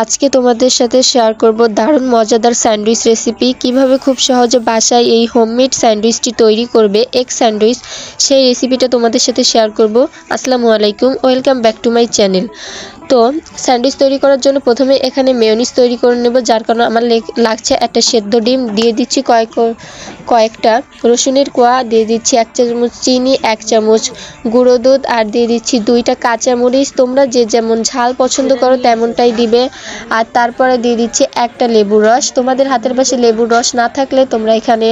আজকে তোমাদের সাথে শেয়ার করব দারুণ মজাদার স্যান্ডউইচ রেসিপি। কিভাবে খুব সহজে বাসায় এই হোমমেড স্যান্ডউইচটি তৈরি করবে, এগ স্যান্ডউইচ, সেই রেসিপিটা তোমাদের সাথে শেয়ার করব। আসসালামু আলাইকুম, welcome back to my channel. তো স্যান্ডউইচ তৈরি করার জন্য প্রথমে এখানে মেয়োনিজ তৈরি করে নেব, যার কারণে আমার লাগছে একটা সেদ্ধ ডিম, দিয়ে দিচ্ছি কয়েকটা রসুনের কোয়া, দিয়ে দিচ্ছি 1 চামচ চিনি, 1 চামচ গুঁড়ো দুধ, আর দিয়ে দিচ্ছি 2টা কাঁচামরিচ। তোমরা যে যেমন ঝাল পছন্দ করো তেমনটাই দিবে। আর তারপরে দিয়ে দিচ্ছি একটা লেবুর রস। তোমাদের হাতের পাশে লেবুর রস না থাকলে তোমরা এখানে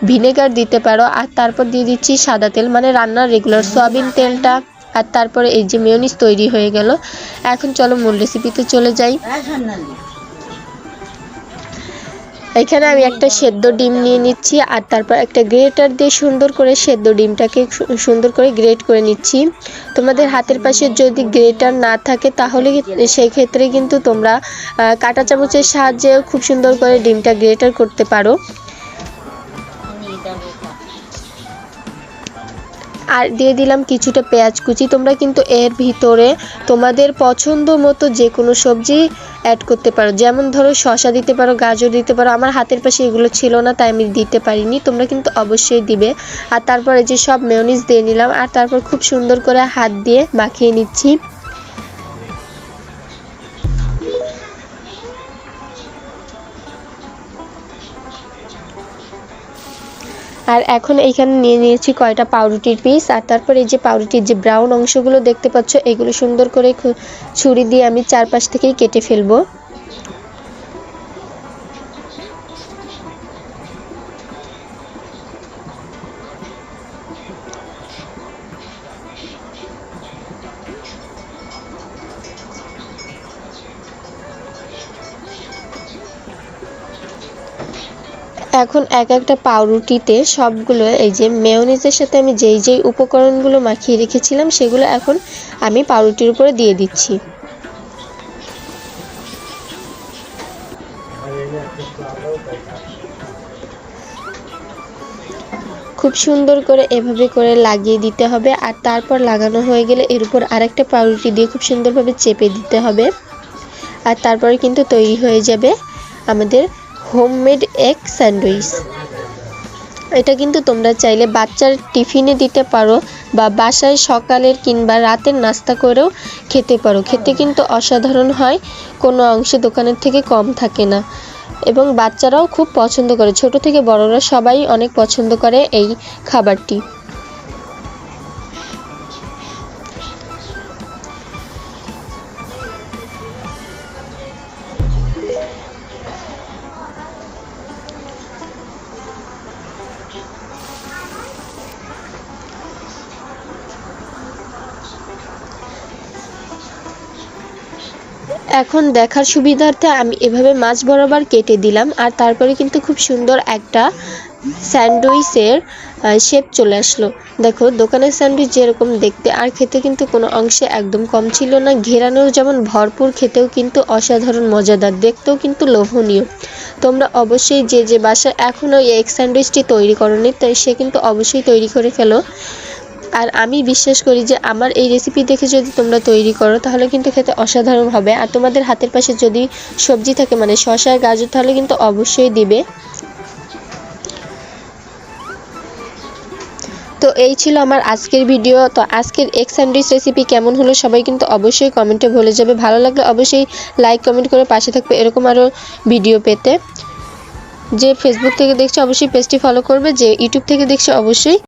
ভিনেগার দিতে পারো। আর তারপর দিয়ে দিচ্ছি সাদা তেল, মানে রান্নার রেগুলার সয়াবিন তেলটা। আর তারপরে এই যে মেয়োনিজ তৈরি হয়ে গেল। এখন চলো মূল রেসিপিতে চলে যাই। এখানে আমি একটা সেদ্ধ ডিম নিয়ে নিচ্ছি, আর তারপর একটা গ্রেটার দিয়ে সুন্দর করে সেদ্ধ ডিমটাকে সুন্দর করে গ্রেট করে নিচ্ছি। তোমাদের হাতের পাশে যদি গ্রেটার না থাকে তাহলে সেই ক্ষেত্রে কিন্তু তোমরা কাঁটা চামচের সাহায্যে খুব সুন্দর করে ডিমটা গ্রেটার করতে পারো। আর দিয়ে দিলাম কিছুটা পেঁয়াজ কুচি। তোমরা কিন্তু এর ভিতরে তোমাদের পছন্দ মতো যে কোনো সবজি অ্যাড করতে পারো, যেমন ধরো শসা দিতে পারো, গাজর দিতে পারো। আমার হাতের পাশে এগুলো ছিল না তাই আমি দিতে পারিনি, তোমরা কিন্তু অবশ্যই দিবে। আর তারপরে যে সব মেয়োনিজ দিয়ে নিলাম, আর তারপর খুব সুন্দর করে হাত দিয়ে মাখিয়ে নিচ্ছি। আর এখন এইখানে নিয়ে নিয়েছি কয়টা পাউরুটির পিস। আর তারপর এই যে পাউরুটির যে ব্রাউন অংশগুলো দেখতে পাচ্ছ, এগুলো সুন্দর করে ছুরি দিয়ে আমি চারপাশ থেকেই কেটে ফেলবো। এখন একটা পাউরুটিতে সবগুলো এই যে মেয়োনিজের সাথে আমি যেই উপকরণগুলো মাখিয়ে রেখেছিলাম সেগুলো এখন আমি পাউরুটির উপরে দিয়ে দিচ্ছি। খুব সুন্দর করে এভাবে করে লাগিয়ে দিতে হবে। আর তারপর লাগানো হয়ে গেলে এর উপর আরেকটা পাউরুটি দিয়ে খুব সুন্দরভাবে চেপে দিতে হবে। আর তারপরে কিন্তু তৈরি হয়ে যাবে আমাদের হোমমেড এগ স্যান্ডউইচ। এটা কিন্তু তোমরা চাইলে বাচ্চার টিফিনে দিতে পারো, বা বাসায় সকালের কিংবা রাতের নাস্তা করেও খেতে পারো। খেতে কিন্তু অসাধারণ হয়, কোনো অংশে দোকানের থেকে কম থাকে না, এবং বাচ্চারাও খুব পছন্দ করে। ছোট থেকে বড়রা সবাই অনেক পছন্দ করে এই খাবারটি। এখন দেখার সুবিধার্থে আমি এভাবে মাছ বরাবর কেটে দিলাম। আর তারপরে কিন্তু খুব সুন্দর একটা স্যান্ডউইচের শেপ চলে আসলো। দেখো, দোকানের স্যান্ডউইচ যেরকম দেখতে আর খেতে কিন্তু কোনো অংশে একদম কম ছিল না। ঘেরানোও যেমন ভরপুর, খেতেও কিন্তু অসাধারণ মজাদার, দেখতেও কিন্তু লোভনীয়। তোমরা অবশ্যই যে বাসায় এখনও এই এগ স্যান্ডউইচটি তৈরি করোনি, তাই সে কিন্তু অবশ্যই তৈরি করে ফেলো। আর আমি বিশ্বাস করি যে আমার এই রেসিপি দেখে যদি তোমরা তৈরি করো তাহলে কিন্তু খেতে অসাধারণ হবে। আর তোমাদের হাতের পাশে যদি সবজি থাকে, মানে শসা, গাজর, তাহলে কিন্তু অবশ্যই দিবে। তো এই ছিল আমার আজকের ভিডিও। তো আজকের এগ স্যান্ডউইচ রেসিপি কেমন হলো সবাই কিন্তু অবশ্যই কমেন্টে বলে যাবে। ভালো লাগলে অবশ্যই লাইক কমেন্ট করে পাশে থাকবে এরকম আরও ভিডিও পেতে। যে ফেসবুক থেকে দেখছে অবশ্যই পেজটি ফলো করবে, যে ইউটিউব থেকে দেখছে অবশ্যই